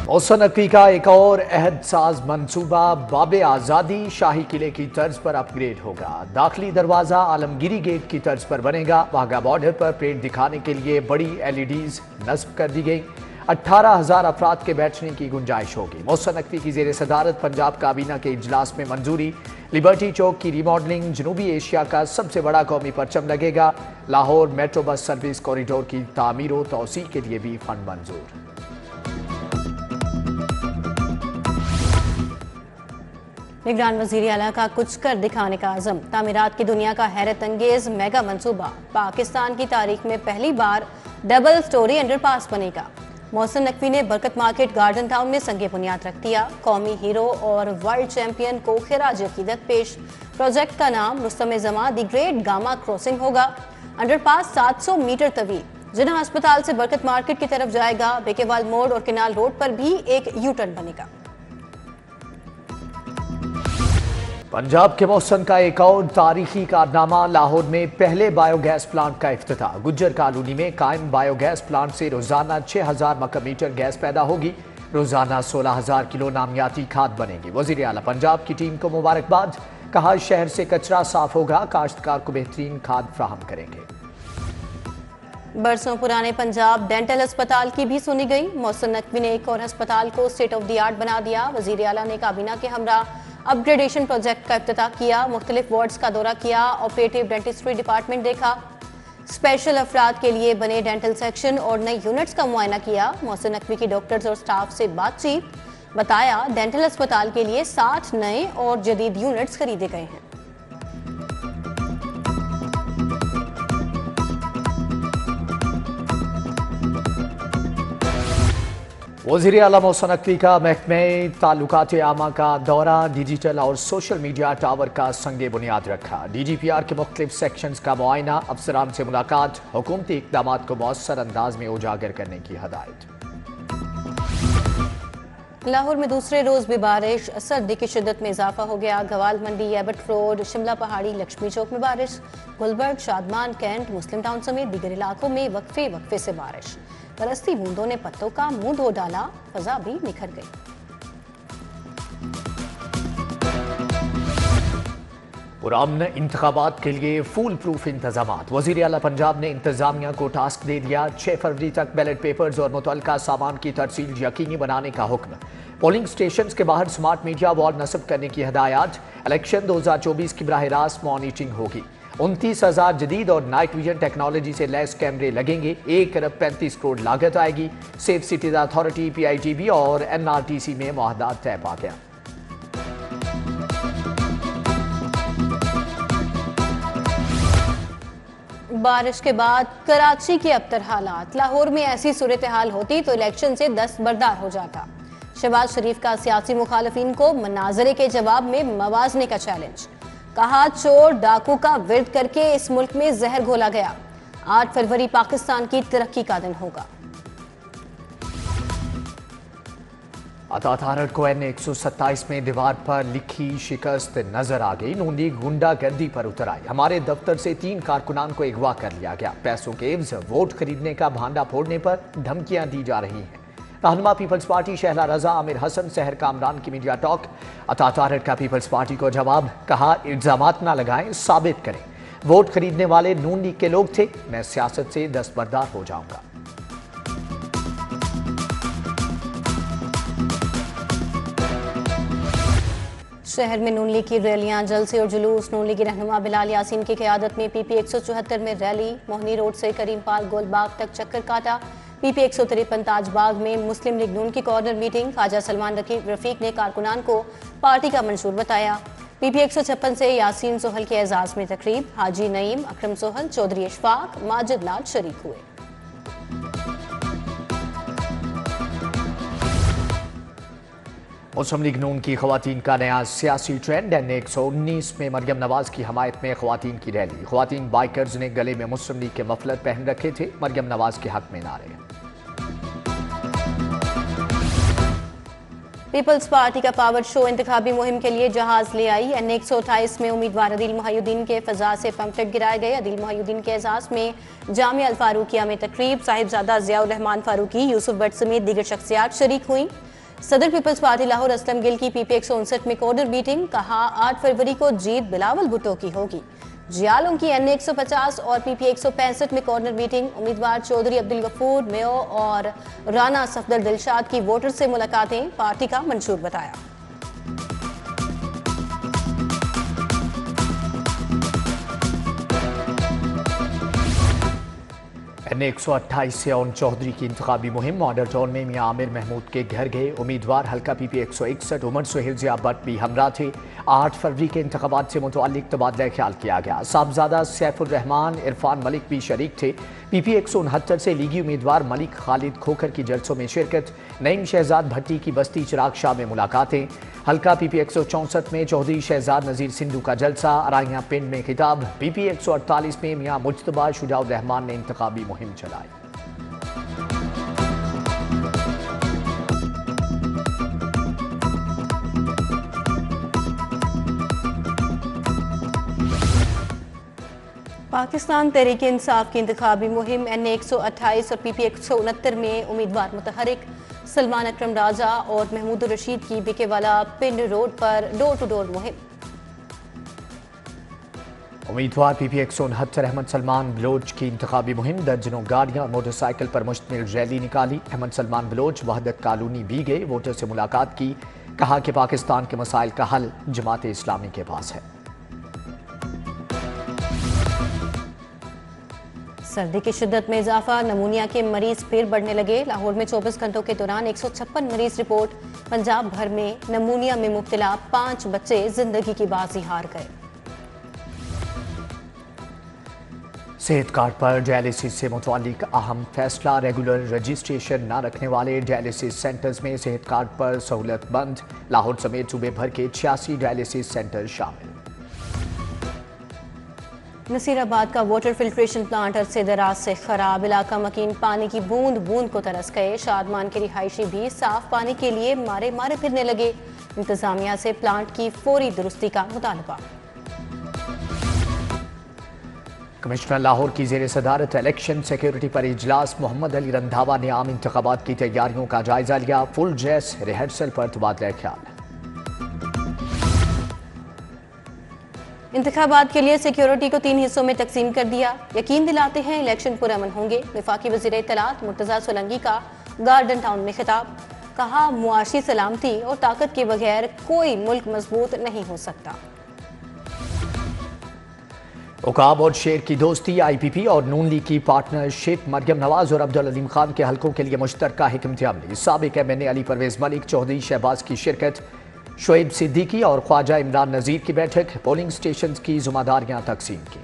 محسن नकवी का एक और अहद साज मंसूबा बाबे आज़ादी शाही किले की तर्ज पर अपग्रेड होगा। दाखिली दरवाज़ा आलमगीरी गेट की तर्ज पर बनेगा। वाघा बॉर्डर पर परेड दिखाने के लिए बड़ी LEDs नस्ब कर दी गई। 18,000 अफराद के बैठने की गुंजाइश होगी। महसन नकवी की ज़ेर सदारत पंजाब काबीना के इजलास में मंजूरी। लिबर्टी चौक की रीमॉडलिंग, जनूबी एशिया का सबसे बड़ा कौमी परचम लगेगा। Lahore metro bus service corridor की तामीर व तोसी के लिए भी फंड मंजूर। निगरान वज़ीर आला का कुछ कर दिखाने का आज़म। तामीरात की दुनिया का हैरत अंगेज मेगा मंसूबा। पाकिस्तान की तारीख में पहली बार डबल स्टोरी अंडरपास बनेगा। महसन नकवी ने बरकत मार्केट गार्डन टाउन में संगे बुनियाद रख दिया। कौमी हीरो और वर्ल्ड चैंपियन को खिराज अकीदत पेश। प्रोजेक्ट का नाम रुस्तम जमा दी ग्रेट गामा क्रॉसिंग होगा। अंडरपास 700 मीटर तवील जिन्ना अस्पताल से बरकत मार्केट की तरफ जाएगा। बेकेवाल मोड़ और किनाल रोड पर भी एक यू टर्न बनेगा। पंजाब के महसन का एक और तारीखी कारनामा, लाहौर में पहले बायोगैस प्लांट का इफ्तिताह। गुज्जर कॉलोनी में कायम बायोगैस प्लांट से रोजाना 6,000 मकम मीटर गैस पैदा होगी। रोजाना 16,000 किलो नामियाती खाद बनेगी। वजीर आला पंजाब की टीम को मुबारकबाद। कहा शहर से कचरा साफ होगा, काश्तकार को बेहतरीन खाद फ्राहम करेंगे। बरसों पुराने पंजाब डेंटल अस्पताल की भी सुनी गई। महसन नकवी ने एक और अस्पताल को स्टेट ऑफ द आर्ट बना दिया। वजीर आला ने काबीना के हमरा अपग्रेडेशन प्रोजेक्ट का इफ्तिताह किया। मुख्तलिफ वार्ड्स का दौरा किया। ऑपरेटिव डेंटिस्ट्री डिपार्टमेंट देखा। स्पेशल अफराद के लिए बने डेंटल सेक्शन और नई यूनिट्स का मुआयना किया। महसन नकवी की डॉक्टर्स और स्टाफ से बातचीत। बताया डेंटल अस्पताल के लिए 60 नए और जदीद यूनिट्स खरीदे गए हैं। वज़ीर आला महसन नकवी का महकमे ताल्लुकात आमा का दौरा। डिजिटल और सोशल मीडिया टावर का संगे बुनियाद रखा। DGPR के मुख्तलिफ सेक्शंस का मुआयना। अफसरान से मुलाकात। हुकूमती इक़दामात को मौसर अंदाज में उजागर करने की हदायत। लाहौर में दूसरे रोज भी बारिश। सर्दी की शिद्दत में इजाफा हो गया। गवाल मंडी, एबट रोड, शिमला पहाड़ी, लक्ष्मी चौक में बारिश। गुलबर्ग, शादमान, कैंट, मुस्लिम टाउन समेत दीगर इलाकों में वक्फे वक्फे से बारिश। बरसती बूंदों ने पत्तों का मुंह धो डाला। फजा भी निखर गई। पुरान इंतखाबात के लिए फूल प्रूफ इंतजामात। वज़ीर आला पंजाब ने इंतजामिया को टास्क दे दिया। 6 फरवरी तक बैलेट पेपर्स और मुतल्लका सामान की तरसील यकीनी बनाने का हुक्म। पोलिंग स्टेशन के बाहर स्मार्ट मीडिया वॉल नस्ब करने की हिदायत। इलेक्शन 2024 की बराह रास्त मॉनिटरिंग होगी। 29,000 जदीद और नाइट विजन टेक्नोलॉजी से लैस कैमरे लगेंगे। 1 अरब 35 करोड़ लागत आएगी। सेफ सिटीज अथॉरिटी, PITB और NRTC में मुआहदा तय पा गया। बारिश के बाद कराची के अबतर हालात। लाहौर में ऐसी सूरत हाल होती तो इलेक्शन से दस्तबरदार हो जाता। शहबाज शरीफ का सियासी मुखालफिन को मनाजरे के जवाब में मवाजने का चैलेंज। कहा चोर डाकू का विर्द करके इस मुल्क में जहर घोला गया। 8 फरवरी पाकिस्तान की तरक्की का दिन होगा। अतातारड़ को N127 में दीवार पर लिखी शिकस्त नजर आ गई। नून लीग गुंडागर्दी पर उतर आई। हमारे दफ्तर से 3 कारकुनान को अगवा कर लिया गया। पैसों के एवज वोट खरीदने का भांडा फोड़ने पर धमकियां दी जा रही हैं। रहनुमा पीपल्स पार्टी शहला रजा, आमिर हसन, सहर कामरान की मीडिया टॉक। अतातारड़ का पीपल्स पार्टी को जवाब। कहा इल्जामात ना लगाएं, साबित करें। वोट खरीदने वाले नून लीग के लोग थे। मैं सियासत से दस्तबरदार हो जाऊंगा। शहर में नून लीग की रैलियां, जलसे और जुलूस। नून लीग रहनुमा बिलाल यासीन की क़यादत में PP 174 में रैली। मोहनी रोड से करीम पाल गोलबाग तक चक्कर काटा। PP 153 ताजबाग में मुस्लिम लीग नून की कॉर्नर मीटिंग। ख्वाजा सलमान रफीक ने कारकुनान को पार्टी का मंशूर बताया। PP 156 से यासीन सोहल के एजाज में तकरीब। हाजी नईम, अकरम सोहल, चौधरी इशफाक, माजिद लाल शरीक हुए। मुस्लिम लीग नून की खवातीन का नया सियासी ट्रेंड। N119 में मरियम नवाज की हमायत में खवातीन की रैली। खवातीन बाइकर्स ने गले में मुस्लिम लीग के मफलर पहन रखे थे। मरियम नवाज के हक में नारे। पीपल्स पार्टी का पावर शो इंतखाबी मुहिम के लिए जहाज ले आई। N128 में उम्मीदवार अदील मोहिउद्दीन के फजा से पम्फलेट गिराए गए। अदील मोहिउद्दीन के एजाज में जामिया अल फारूकिया में तकरीब। साहिबजादा जियाउर रहमान फारूकी, यूसुफ भट्ट समेत दीगर शख्सियात शरीक हुई। सदर पीपल्स पार्टी लाहौर असलम गिल की पीपी 159 में कोर्नर मीटिंग, कहा 8 फरवरी को जीत बिलावल भुट्टो की होगी। जियालों की एनए 150 और पीपी 165 में कॉर्नर मीटिंग, उम्मीदवार चौधरी अब्दुल गफूर मेयो और राना सफदर दिलशाद की वोटर से मुलाकातें पार्टी का मंशूर बताया। एनए 128 से ओन चौधरी की इंतखाबी मुहिम मॉडल टाउन में मियां आमिर महमूद के घर गए। उम्मीदवार हल्का पीपी 161 उमर सुहेल जिया भट्ट भी हमरा थे। 8 फरवरी के इंतखाबात से मुतअल्लिक तबादला ख्याल किया गया। साहबजादा सैफुर रहमान इरफान मलिक भी शरीक थे। पीपी 169 से लीगी उम्मीदवार मलिक खालिद खोखर की जलसों में शिरकत। नईम शहजाद भट्टी की बस्ती चिराग शाह में मुलाकातें। हल्का पीपी 164 में चौधरी शहजाद नजीर सिंधु का जलसा। अराइयां पिंड में खिताब। पीपी 148 में मियां मुज्तबा शुजाउर रहमान ने इंतखाबी मुहिम चलाई। पाकिस्तान तहरीक इंसाफ की इंतखाबी मुहिम एनए 128 और पीपी 169 में उम्मीदवार मुतहरिक सलमान अकरम राजा और महमूद रशीद की बिकेवाला पिंड रोड पर डोर टू डोर मुहिम। उम्मीदवार पीपी 169 अहमद सलमान बलोच की इंतखाबी मुहिम, दर्जनों गाड़ियां और मोटरसाइकिल पर मुश्तमिल रैली निकाली। अहमद सलमान बलोच वहदत कॉलोनी भी गए, वोटर से मुलाकात की। कहा कि पाकिस्तान के मसाइल का हल जमात इस्लामी के पास है। सर्दी की शिद्दत में इजाफा, नमूनिया के मरीज फिर बढ़ने लगे। लाहौर में 24 घंटों के दौरान 156 मरीज रिपोर्ट। पंजाब भर में नमूनिया में मुब्तला 5 बच्चे जिंदगी की बाजी हार गए। सेहत कार्ड पर डायलिसिस से मुतालिक अहम फैसला, रेगुलर रजिस्ट्रेशन न रखने वाले डायलिसिस सेंटर्स में सेहत कार्ड पर सहूलत बंद। लाहौर समेत सूबे भर के 86 डायलिसिस सेंटर शामिल। नसीराबाद का वाटर फिल्ट्रेशन प्लांट अरसे दराज से खराब, इलाका मकीन पानी की बूंद बूंद को तरस गए। शादमान के रिहायशी भी साफ पानी के लिए मारे मारे फिरने लगे। इंतजामिया से प्लांट की फौरी दुरुस्ती का मुतालबा। कमिश्नर लाहौर की जेर सदारत इलेक्शन सिक्योरिटी पर इजलास, मोहम्मद अली रंधावा ने आम इंतखाबात की तैयारियों का जायजा लिया। फुल ड्रेस रिहर्सल पर तबादला ख्याल। इंतखाबात के लिए सिक्योरिटी को 3 हिस्सों में तकसीम कर दिया। यकीन दिलाते हैं इलेक्शन पुरअमन होंगे। वफाकी वज़ीर इत्तलात मुर्तज़ा सोलंकी का गार्डन टाउन में खिताब, कहा मुआशी सलामती और ताकत के बगैर कोई मुल्क मजबूत नहीं हो सकता। उकाब और शेर की दोस्ती, IPP और नून लीग की पार्टनरशिप, मरियम नवाज और अब्दुल अलीम खान के हलकों के लिए मुश्तरका हिकमत अमली। साबिक MNA अली परवेज मलिक, चौधरी शहबाज की शिरकत। शोएब सिद्दीकी और ख्वाजा इमरान नजीर की बैठक, पोलिंग स्टेशन की जिम्मेदारियां तकसीम की।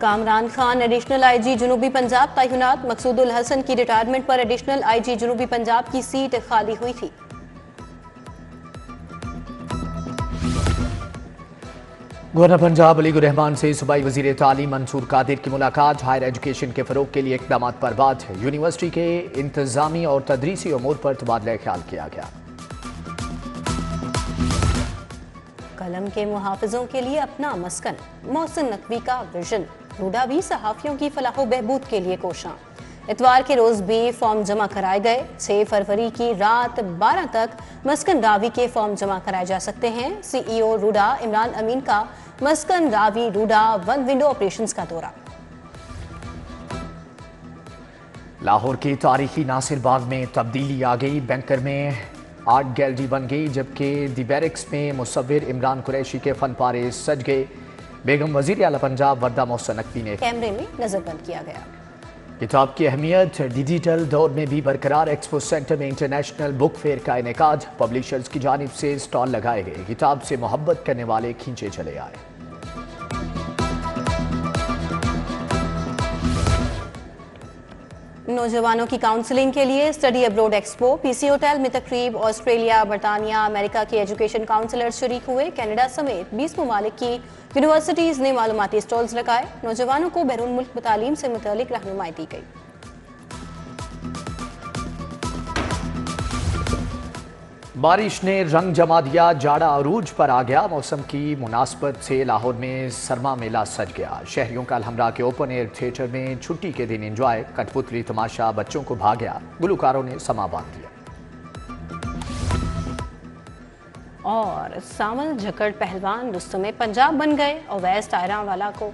कामरान खान एडिशनल IG जुनूबी पंजाब तैनात, मकसूदुल हसन की रिटायरमेंट पर एडिशनल IG जुनूबी पंजाब की सीट खाली हुई थी। गवर्नर पंजाब अलीगुर रहमान से सूबाई वजीर तालीम मंसूर कादिर की मुलाकात, हायर एजुकेशन के फरोग के लिए इकदाम पर बात। यूनिवर्सिटी के इंतजामी और तदरीसी उमूर पर तबादला ख्याल किया गया। कलम के मुहाफिजों के लिए अपना मस्कन, मोहसिन नकवी का विजन। रूडा भी सहाफियों की फलाह बहबूद के लिए कोशां। इतवार के रोज भी फॉर्म जमा कराए गए। 6 फरवरी की रात 12 तक मस्कन रावी के फॉर्म जमा कराए जा सकते हैं। CEO रूडा इमरान अमीन का मस्कन Ravi RUDA one window operations का दौरा। लाहौर के तारीखी नासिर बाग में तब्दीली आ गई। बैंकर में आर्ट गैलरी बन गई, जबकि दी बैरिक्स में मुसव्विर इमरान कुरैशी के फन पारे सज गए। बेगम वजीर आला पंजाब वर्दा मोहसिन नकवी ने कैमरे में नजरबंद किया गया। किताब की अहमियत डिजिटल दौर में भी बरकरार, एक्सपो सेंटर में इंटरनेशनल बुक फेयर का इनेकाद। पब्लिशर्स की जानिब से स्टॉल लगाए गए। किताब से मोहब्बत करने वाले खींचे चले आए। नौजवानों की काउंसलिंग के लिए study abroad expo, PC hotel में तकरीब। ऑस्ट्रेलिया, बरतानिया, अमेरिका के एजुकेशन काउंसलर्स शरीक हुए। कनाडा समेत 20 ममालिक की यूनिवर्सिटीज़ ने मालूमाती स्टॉल्स लगाए। नौजवानों को बैरून मुल्क तालीम से मुतालिक रहनुमाई दी गई। بارش نے رنگ جما دیا، جاڑا عروج پر آ گیا۔ موسم کی مناسبت سے لاہور میں سرما میلہ سج گیا۔ شہریوں کا الحمراء کے اوپن ایئر تھیٹر میں چھٹی کے دن انجوائے، کٹ پتلی تماشا بچوں کو بھا گیا، گلوکاروں نے سما باندھ دیا۔ اور سامل جھکڑ پہلوان رستم پنجاب بن گئے، اویس ٹائراں والا کو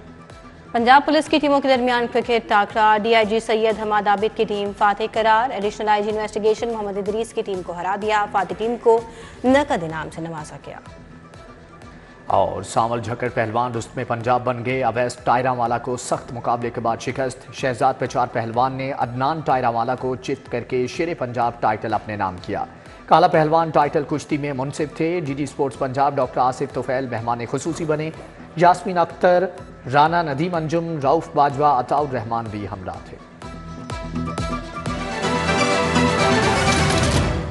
پنجاب پولیس کی ٹیموں کے درمیان کرکٹ ٹاکرا، ڈی آئی جی سید حماد عابد کی ٹیم فاتح قرار، ایڈیشنل آئی جی انویسٹیگیشن محمد ادریس کی ٹیم کو ہرا دیا، فاتح ٹیم کو نقد انعام سے نوازا گیا۔ اور سامل جھکڑ پہلوان رستم پنجاب بن گئے، اویس ٹائراں والا کو سخت مقابلے کے بعد شکست۔ شہزاد پچار پہلوان نے عدنان ٹائراں والا کو چت کر کے شیر پنجاب ٹائٹل اپنے نام کیا۔ کالا پہلوان ٹائٹل کشتی میں منصف تھے۔ D D sports Punjab doctor Asif Tufail مہمان خصوصی بنے، یاسمین اختر، رانا ندیم انجم، رؤف باجوہ، عطاء الرحمان بھی ہمراہ تھے۔